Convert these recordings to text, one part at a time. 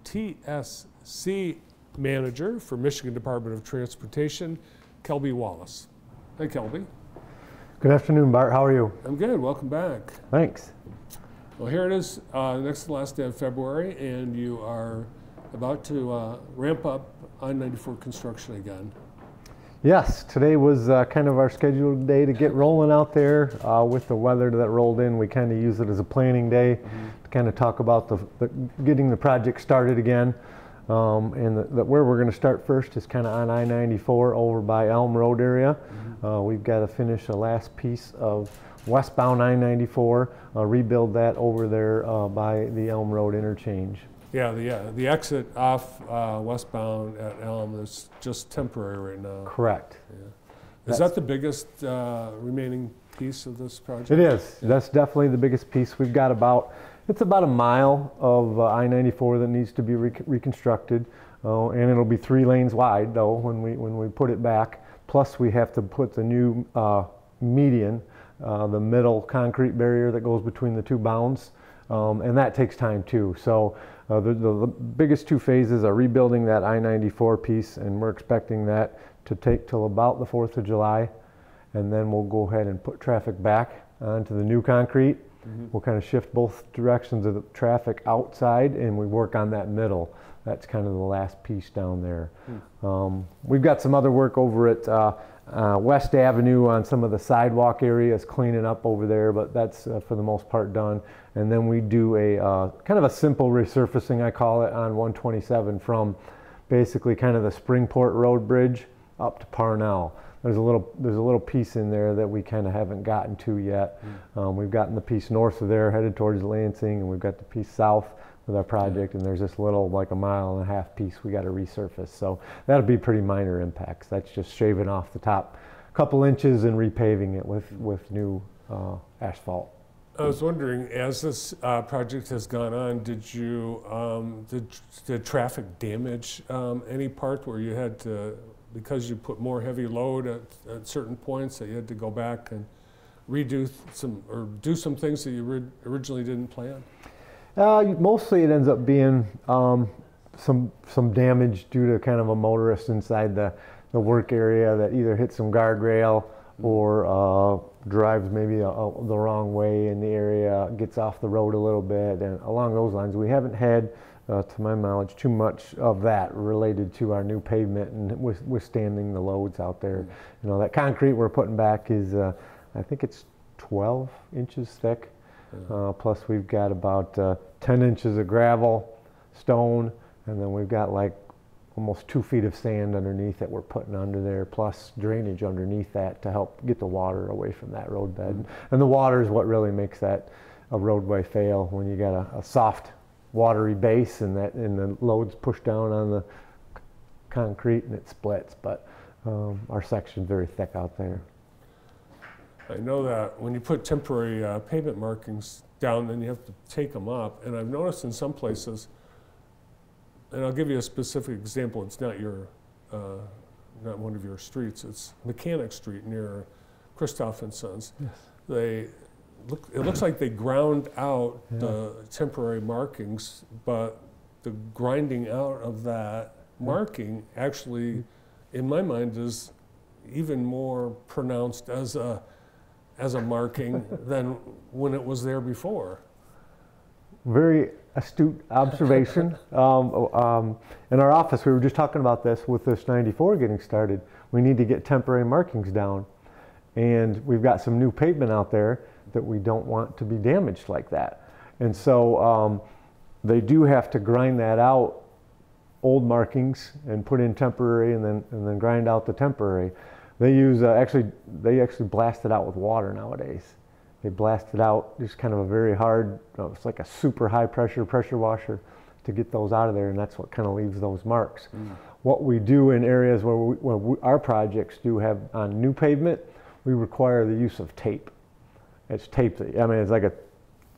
TSC Manager for Michigan Department of Transportation, Kelby Wallace. Hi, Kelby. Good afternoon, Bart. How are you? I'm good. Welcome back. Thanks. Well, here it is, next to the last day of February, and you are about to ramp up I-94 construction again. Yes, today was kind of our scheduled day to get rolling out there. With the weather that rolled in, we kind of use it as a planning day to kind of talk about getting the project started again. Where we're going to start first is kind of on I-94 over by Elm Road area. We've got to finish the last piece of westbound I-94, rebuild that over there by the Elm Road interchange. Yeah, the exit off westbound at Elm is just temporary right now. Correct. Yeah. Is that the biggest remaining piece of this project? It is. That's definitely the biggest piece. We've got it's about a mile of I-94 that needs to be reconstructed, and it'll be 3 lanes wide though when we put it back. Plus we have to put the new median, the middle concrete barrier that goes between the 2 bounds, and that takes time too. So the biggest 2 phases are rebuilding that I-94 piece, and we're expecting that to take till about the 4th of July, and then we'll go ahead and put traffic back onto the new concrete. We'll kind of shift both directions of the traffic outside, and we work on that middle. That's kind of the last piece down there. We've got some other work over at West Avenue on some of the sidewalk areas, cleaning up over there, but that's for the most part done. And then we do a kind of a simple resurfacing, I call it, on 127 from basically kind of the Springport Road Bridge up to Parnell. There's a little piece in there that we kind of haven't gotten to yet. We've gotten the piece north of there headed towards Lansing, and we've got the piece south with our project, and there's this little, like, 1.5 mile piece we got to resurface. So that'll be pretty minor impacts. That's just shaving off the top couple inches and repaving it with new asphalt. I was wondering, as this project has gone on, did traffic damage any part where you had to, because you put more heavy load at certain points, that you had to go back and redo do some things that you originally didn't plan? Mostly it ends up being some damage due to kind of a motorist inside the work area that either hits some guardrail or drives maybe the wrong way in the area, gets off the road a little bit, and along those lines. We haven't had, to my knowledge, too much of that related to our new pavement and withstanding the loads out there. You know, that concrete we're putting back is, I think it's 12 inches thick. Plus we've got about 10 inches of gravel, stone, and then we've got like almost 2 feet of sand underneath that we're putting under there, plus drainage underneath that to help get the water away from that roadbed. And the water is what really makes that a roadway fail, when you got a soft, watery base and the loads push down on the concrete and it splits. But our section's very thick out there. I know that when you put temporary pavement markings down, then you have to take them up. And I've noticed in some places, and I'll give you a specific example. It's not not one of your streets. It's Mechanic Street near Christoph and Sons. Yes. It looks like they ground out the temporary markings, but the grinding out of that marking actually, in my mind, is even more pronounced as a marking than when it was there before. Very astute observation. In our office, we were just talking about this with this 94 getting started. We need to get temporary markings down, and we've got some new pavement out there that we don't want to be damaged like that. And so they do have to grind that out, old markings, and put in temporary, and then grind out the temporary. They use they actually blast it out with water nowadays. They blast it out, just kind of a very hard, it's like a super high pressure washer to get those out of there, and that's what kind of leaves those marks. What we do in areas where our projects do have on new pavement, we require the use of tape. It's tape. I mean,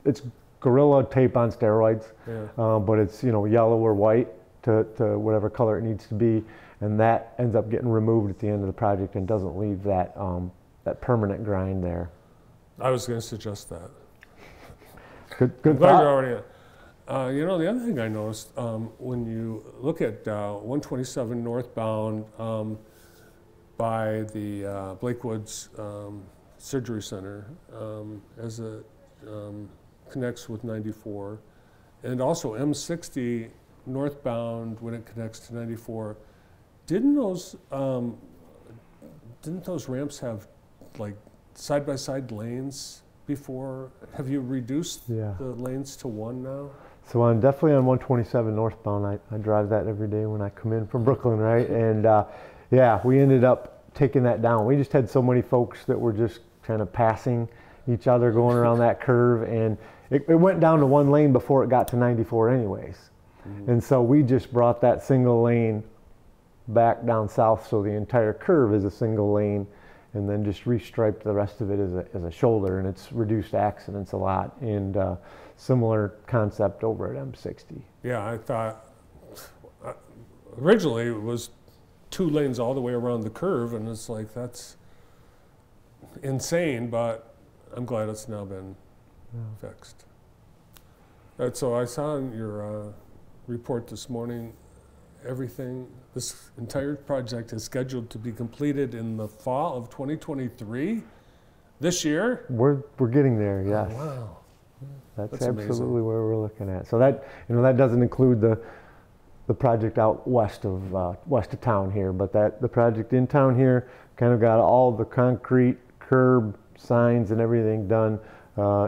it's Gorilla tape on steroids, but it's, you know, yellow or white to whatever color it needs to be, and that ends up getting removed at the end of the project and doesn't leave that that permanent grind there. I was going to suggest that. Good I'm glad you're already You know, the other thing I noticed, when you look at 127 northbound by the Blake Woods Surgery Center, as it connects with 94, and also M60 northbound when it connects to 94, didn't those ramps have like side-by-side lanes before? Have you reduced Yeah. the lanes to one now? So I'm definitely on 127 northbound. I drive that every day when I come in from Brooklyn, right? And yeah, we ended up taking that down. We just had so many folks that were just kind of passing each other going around that curve, and it went down to one lane before it got to 94 anyways. And so we just brought that single lane back down south, so the entire curve is a single lane, and then just restriped the rest of it as a shoulder, and it's reduced accidents a lot. And similar concept over at M60. Yeah, I thought originally it was 2 lanes all the way around the curve, and it's like, that's insane, but I'm glad it's now been fixed. And so I saw in your report this morning, this entire project is scheduled to be completed in the fall of 2023, this year? We're getting there, yes. Oh, wow. That's amazing. absolutely where we're looking at. So that, you know, that doesn't include the project out west of town here, but the project in town here kind of got all the concrete, curb, signs, and everything done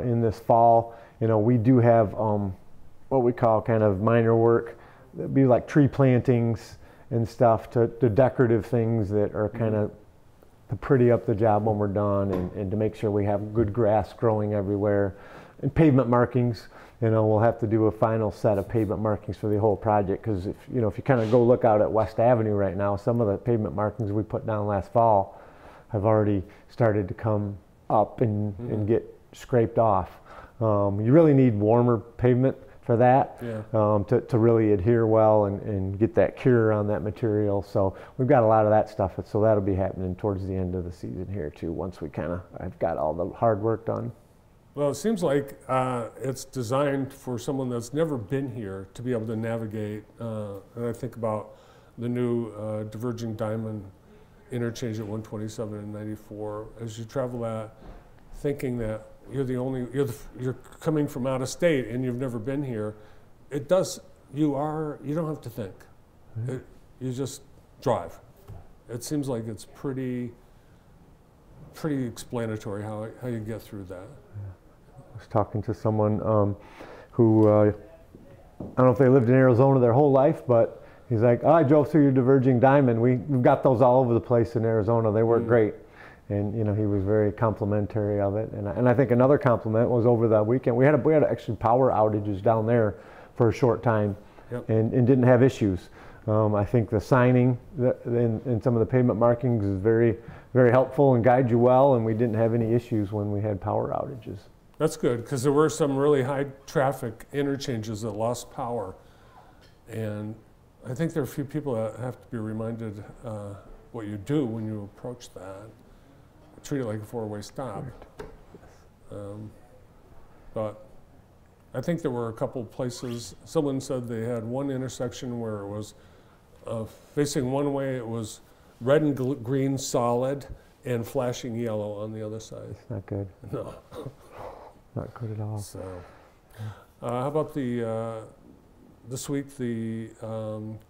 in this fall. You know, we do have what we call kind of minor work. It'd be like tree plantings and stuff, to decorative things that are kind of to pretty up the job when we're done, and to make sure we have good grass growing everywhere. And pavement markings, you know, we'll have to do a final set of pavement markings for the whole project, because if you kind of go look out at West Avenue right now, some of the pavement markings we put down last fall have already started to come up and get scraped off. You really need warmer pavement for that, to really adhere well and get that cure on that material. So we've got a lot of that stuff, so that'll be happening towards the end of the season here too, once I've got all the hard work done. Well, it seems like it's designed for someone that's never been here to be able to navigate. And I think about the new diverging diamond interchange at 127 and 94. As you travel that, thinking that you're coming from out of state and you've never been here, you don't have to think. You just drive. It seems like it's pretty explanatory how you get through that. I was talking to someone who, I don't know if they lived in Arizona their whole life, but he's like, oh, I drove through your diverging diamond. We've got those all over the place in Arizona. They work great. And you know, he was very complimentary of it. And I think another compliment was over the weekend. We had actually power outages down there for a short time, and didn't have issues. I think the signing in some of the pavement markings is very, very helpful and guide you well, and we didn't have any issues when we had power outages. That's good, because there were some really high traffic interchanges that lost power. And I think there are a few people that have to be reminded what you do when you approach that. Treat it like a four-way stop. But I think there were a couple places, someone said they had one intersection where it was facing one way, it was red and green solid and flashing yellow on the other side. It's not good. No. Not good at all. So, how about this week, the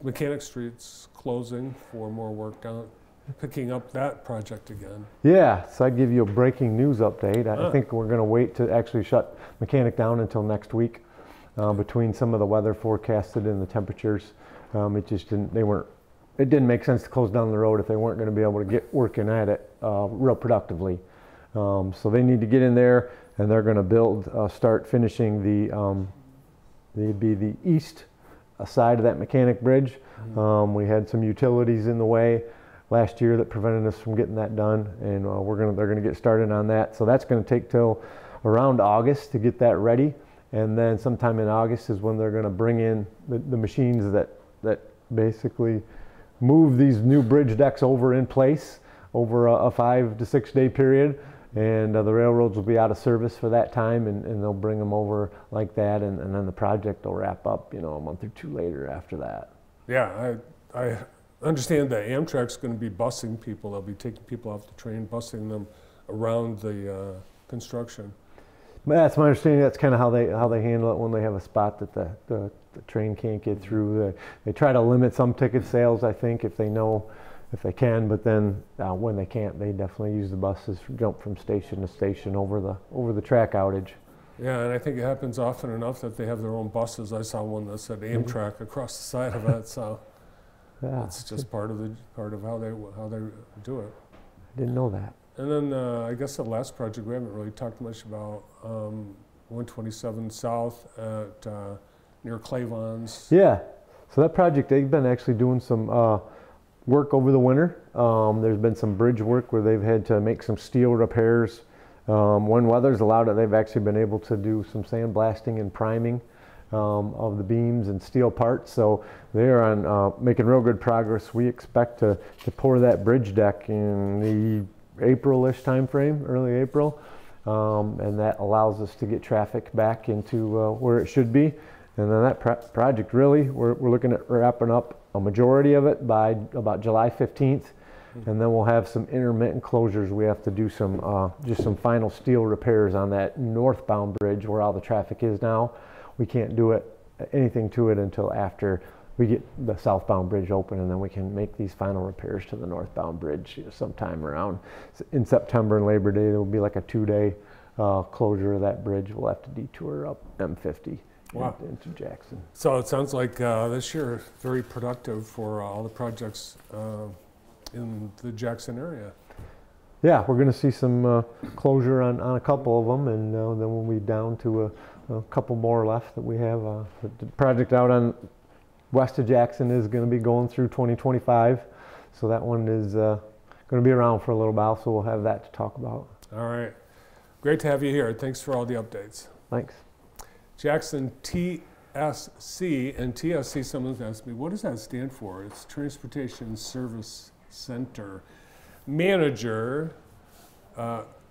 Mechanic Street's closing for more work down, picking up that project again. Yeah, so I'd give you a breaking news update. I think we're going to wait to actually shut Mechanic down until next week. Between some of the weather forecasted and the temperatures, it didn't make sense to close down the road if they weren't going to be able to get working at it real productively. So they need to get in there, and they're going to start finishing the east side of that Mechanic Bridge. We had some utilities in the way last year that prevented us from getting that done, and they're going to get started on that. So that's going to take till around August to get that ready, and then sometime in August is when they're going to bring in the machines that basically move these new bridge decks over in place over a 5 to 6 day period, and the railroads will be out of service for that time, and they'll bring them over like that, and then the project will wrap up, you know, a month or two later after that. Yeah, I understand that Amtrak's going to be busing people. They'll be taking people off the train, busing them around the construction. But that's my understanding. That's kind of how they handle it when they have a spot that the train can't get through. They try to limit some ticket sales, I think, if they can. But then when they can't, they definitely use the buses, jump from station to station over the track outage. Yeah, and I think it happens often enough that they have their own buses. I saw one that said Amtrak across the side of it, so Yeah, it's just part of how they do it. I didn't know that. And then I guess the last project we haven't really talked much about, 127 South at near Clavon's. Yeah, so that project, they've been actually doing some work over the winter. There's been some bridge work where they've had to make some steel repairs. When weather's allowed it, they've actually been able to do some sandblasting and priming of the beams and steel parts. So they're on making real good progress. We expect to pour that bridge deck in the April-ish time frame, early April, and that allows us to get traffic back into where it should be. And then that project, really, we're looking at wrapping up a majority of it by about July 15th. And then we'll have some intermittent closures. We have to do some just some final steel repairs on that northbound bridge where all the traffic is now. We can't do anything to it until after we get the southbound bridge open, and then we can make these final repairs to the northbound bridge sometime around in September and Labor Day. There will be like a 2-day closure of that bridge. We'll have to detour up M50 into Jackson. So it sounds like this year very productive for all the projects in the Jackson area. Yeah, we're going to see some closure on a couple of them, and then we'll be down to a couple more left that we have. The project out on west of Jackson is going to be going through 2025, so that one is going to be around for a little while, so we'll have that to talk about. All right. Great to have you here. Thanks for all the updates. Thanks. Jackson TSC, and TSC, someone's asked me, what does that stand for? It's Transportation Service Center Manager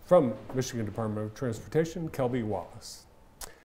from Michigan Department of Transportation, Kelby Wallace.